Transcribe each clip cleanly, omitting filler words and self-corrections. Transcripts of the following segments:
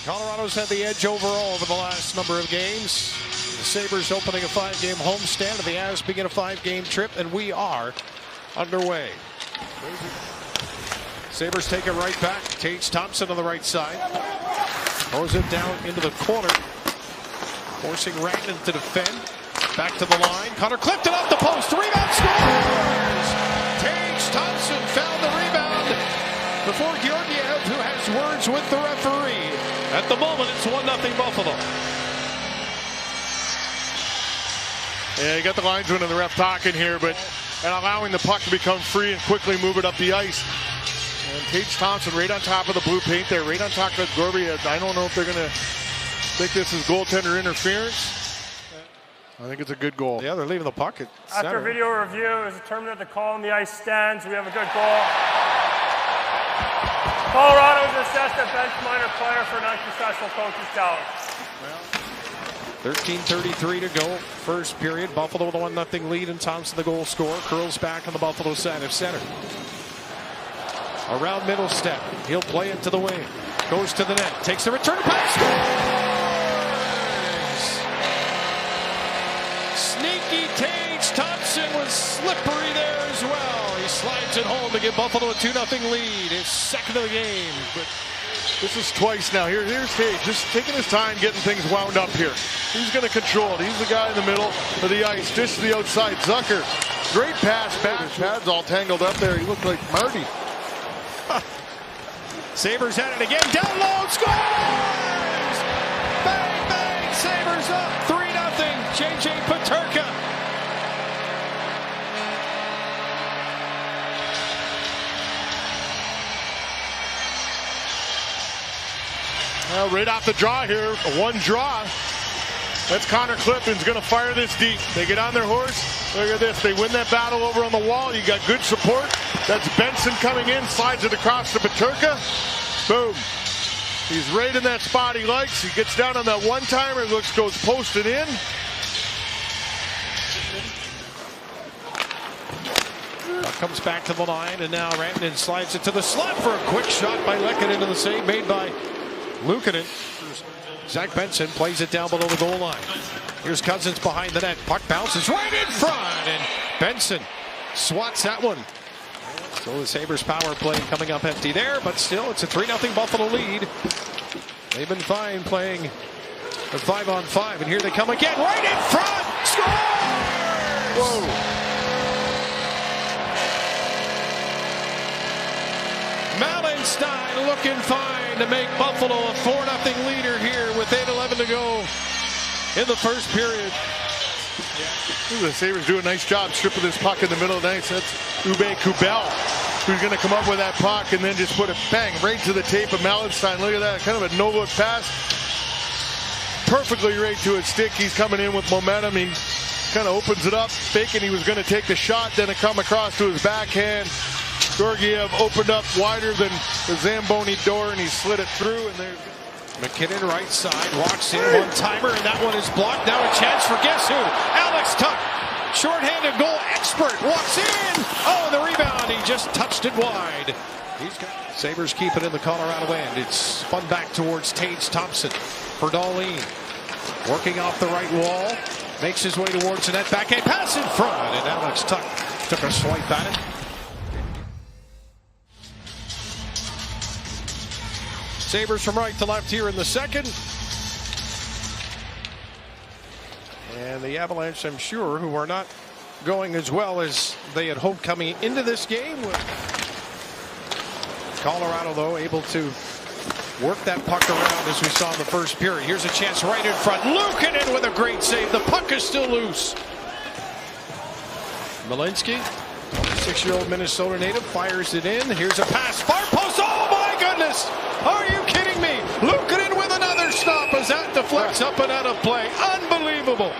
Colorado's had the edge overall over the last number of games. The Sabres opening a 5-game homestand, and the Avs begin a 5-game trip, and we are underway. Sabres take it right back. Tage Thompson on the right side. Throws it down into the corner. Forcing Rantanen to defend. Back to the line. Connor Clifton off the post. Rebound, scores! Tage Thompson found the rebound before Georgiev, who has words with the referee. At the moment, it's 1-0 Buffalo. Yeah, you got the linesman and the ref talking here, but and allowing the puck to become free and quickly move it up the ice. And Tage Thompson right on top of the blue paint there, right on top of Georgiev. I don't know if they're going to think this is goaltender interference. I think it's a good goal. Yeah, they're leaving the puck at center. After video review, it was determined that the call on the ice stands. We have a good goal. Colorado's assessed a bench minor player for an unsuccessful coach's challenge. 13:33 to go. First period. Buffalo with a 1-0 lead, and Thompson the goal scorer. Curls back on the Buffalo side of center. Around middle step. He'll play it to the wing. Goes to the net. Takes the return pass. Scores! Sneaky Tage Thompson was slippery there as well. He slides it home to give Buffalo a 2-0 lead. His second of the game. But this is twice now. Here's Tage, just taking his time, getting things wound up here. He's going to control it. He's the guy in the middle of the ice, dish to the outside. Zucker, great pass back. His pad's all tangled up there. He looked like Marty. Sabres at it again. Down low, scores! Bang, bang! Sabres up 3-0. J.J. Peterka. Well, right off the draw here, one draw. That's Connor Clifton's going to fire this deep. They get on their horse. Look at this. They win that battle over on the wall. You got good support. That's Benson coming in, slides it across to Peterka. Boom. He's right in that spot he likes. He gets down on that one-timer, goes posted in. Comes back to the line, and now Rantanen slides it to the slot for a quick shot by Lehkonen into the save made by Luukkonen. Zach Benson plays it down below the goal line. Here's Cousins behind the net. Puck bounces right in front, and Benson swats that one. So the Sabres power play coming up empty there, but still it's a 3-0 Buffalo lead. They've been fine playing a 5-on-5, and here they come again, right in front. Scores! Whoa. Malenstein looking fine to make Buffalo a 4-0 leader here with 8:11 to go in the first period. The Sabres do a nice job stripping this puck in the middle of the ice. That's Ube Kubel, who's going to come up with that puck and then just put it bang right to the tape of Malenstein. Look at that, kind of a no-look pass. Perfectly right to his stick. He's coming in with momentum. He kind of opens it up, thinking he was going to take the shot, then it come across to his backhand. Georgiev opened up wider than the Zamboni door, and he slid it through. And there's McKinnon right side, walks in, one-timer, and that one is blocked. Now a chance for guess who? Alex Tuch, shorthanded goal expert, walks in. Oh, the rebound, he just touched it wide. Sabres keep it in the Colorado end. It's spun back towards Tage Thompson for Dahlin. Working off the right wall, makes his way towards the net, backhand pass in front, and Alex Tuch took a swipe at it. Sabres from right to left here in the second. And the Avalanche, I'm sure, who are not going as well as they had hoped coming into this game. Colorado, though, able to work that puck around as we saw in the first period. Here's a chance right in front. Luukkonen with a great save. The puck is still loose. Malinsky, 26-year-old Minnesota native, fires it in. Here's a pass. Far post. Oh, my goodness. Are you kidding me? Luukkonen with another stop as that deflects up and out of play. Unbelievable.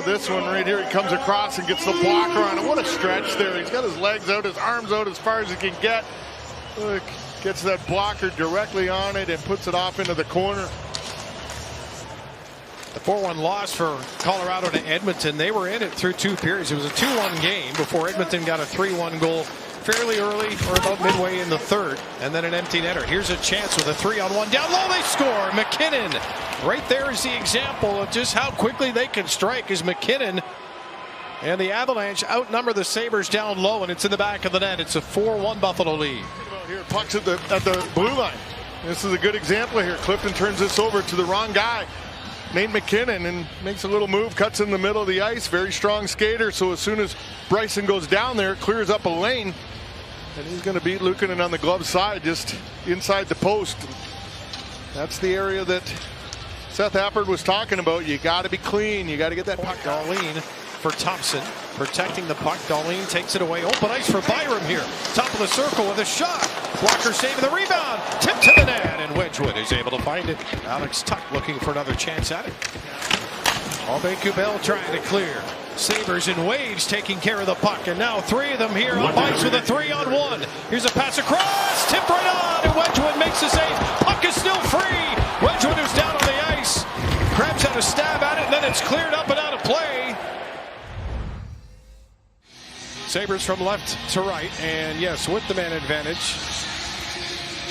This one right here, he comes across and gets the blocker on it. What a stretch there. He's got his legs out, his arms out as far as he can get. Look, gets that blocker directly on it and puts it off into the corner. The 4-1 loss for Colorado to Edmonton. They were in it through two periods. It was a 2-1 game before Edmonton got a 3-1 goal fairly early or about midway in the third, and then an empty netter. Here's a chance with a 3-on-1 down low. They score. MacKinnon. Right there is the example of just how quickly they can strike. As MacKinnon and the Avalanche outnumber the Sabres down low, and it's in the back of the net. It's a 4-1 Buffalo lead. Here, puck's at the blue line. This is a good example here. Clifton turns this over to the wrong guy, Nate MacKinnon, and makes a little move, cuts in the middle of the ice. Very strong skater, so as soon as Bryson goes down there, it clears up a lane, and he's going to beat Luukkonen on the glove side, just inside the post. That's the area that Seth Appert was talking about. You got to be clean. You got to get that puck. Darlene for Thompson, protecting the puck. Darlene takes it away. Open ice for Byram here. Top of the circle with a shot. Blocker saving the rebound. Tip to the net, and Wedgwood is able to find it. Alex Tuck looking for another chance at it. Aubin-Kubel trying to clear. Sabres and Waves taking care of the puck, and now three of them here on ice with a 3-on-1. Here's a pass across, tip right on, and Wedgwood makes the save. Puck is still free. Wedgwood is down on the ice, grabs out a stab at it, and then it's cleared up and out of play. Sabres from left to right, and yes, with the man advantage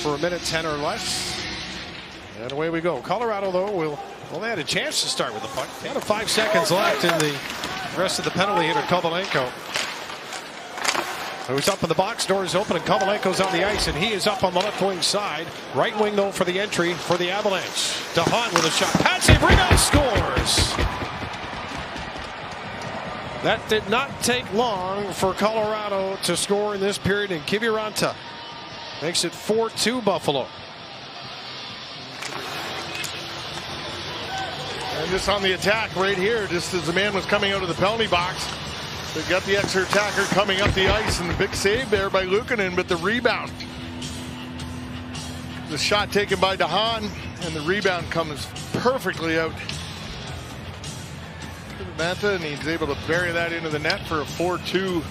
for a minute 10 or less. And away we go. Colorado, though, will they had a chance to start with the puck. They had 5 seconds left in the rest of the penalty hitter, Kovalenko. Who's up in the box, door is open, and Kovalenko's on the ice, and he is up on the left wing side. Right wing, though, for the entry for the Avalanche. DeHaan with a shot. Patsy rebound, scores. That did not take long for Colorado to score in this period, and Kiviranta makes it 4-2 Buffalo. And just on the attack right here, just as the man was coming out of the penalty box, they've got the extra attacker coming up the ice, and the big save there by Luukkonen, but the rebound. The shot taken by DeHaan, and the rebound comes perfectly out. Manta, and he's able to bury that into the net for a 4-2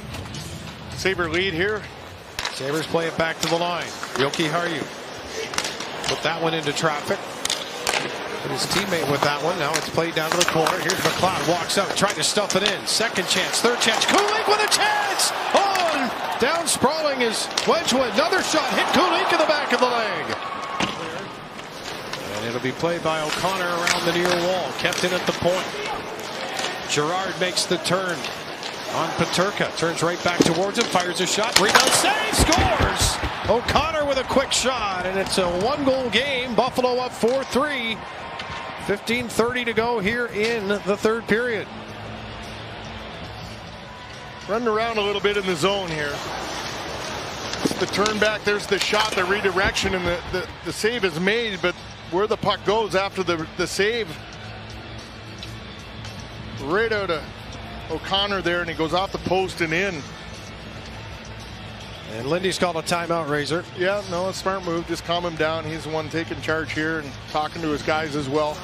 Sabre lead here. Sabres play it back to the line. Jokiharju put that one into traffic. And his teammate with that one. Now it's played down to the corner. Here's McLeod, walks out, trying to stuff it in. Second chance, third chance. Kulich with a chance. Oh, down sprawling is Wedgwood. Another shot hit Kulich in the back of the leg. And it'll be played by O'Connor around the near wall. Kept in at the point. Girard makes the turn on Peterka. Turns right back towards him. Fires a shot. Rebound save. Scores. O'Connor with a quick shot. And it's a 1-goal game. Buffalo up 4-3. 15:30 to go here in the third period. Running around a little bit in the zone here. The turn back. There's the shot. The redirection. And the save is made. But where the puck goes after the save. Right out of O'Connor there, and he goes off the post and in. And Lindy's called a timeout, Razor. Yeah, no, a smart move. Just calm him down. He's the one taking charge here and talking to his guys as well.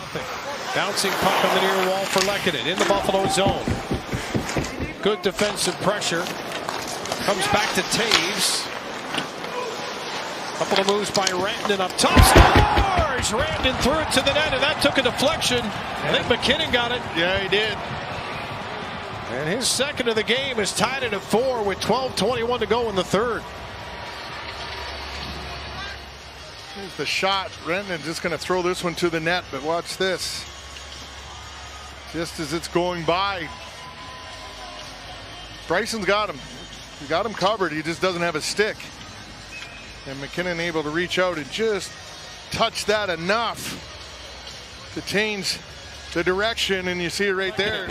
Bouncing puck on the near wall for Lehkonen in the Buffalo zone. Good defensive pressure. Comes back to Taves. Couple of moves by Rantanen up top. Scores! Rantanen threw it to the net, and that took a deflection. I think MacKinnon got it. Yeah, he did. And his second of the game is tied it at 4 with 12:21 to go in the third. Here's the shot. Rantanen just going to throw this one to the net, but watch this. Just as it's going by, Bryson's got him. He got him covered. He just doesn't have a stick. And MacKinnon able to reach out and just touch that enough to change the direction, and you see it right there.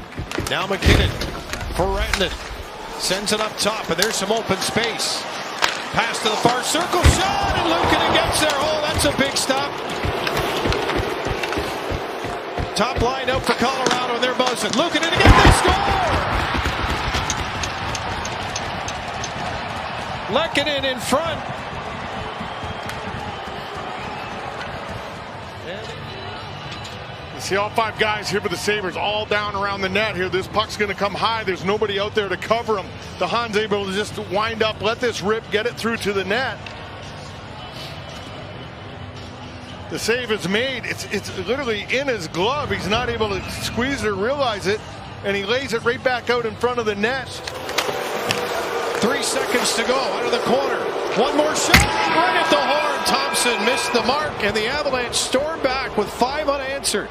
Now MacKinnon for Rantanen. Sends it up top, and there's some open space. Pass to the far circle, shot, and Luukkonen gets there. Oh, that's a big stop. Top line out for Colorado, and they're buzzing. Luukkonen again, they score! Lehkonen in front. You see all 5 guys here for the Sabres all down around the net here. This puck's going to come high. There's nobody out there to cover him. DeHaan's able to just wind up, let this rip, get it through to the net. The save is made. It's literally in his glove. He's not able to squeeze it or realize it, and he lays it right back out in front of the net. 3 seconds to go out of the corner. One more shot right at the horn. Thompson missed the mark, and the Avalanche storm back with 5 unanswered.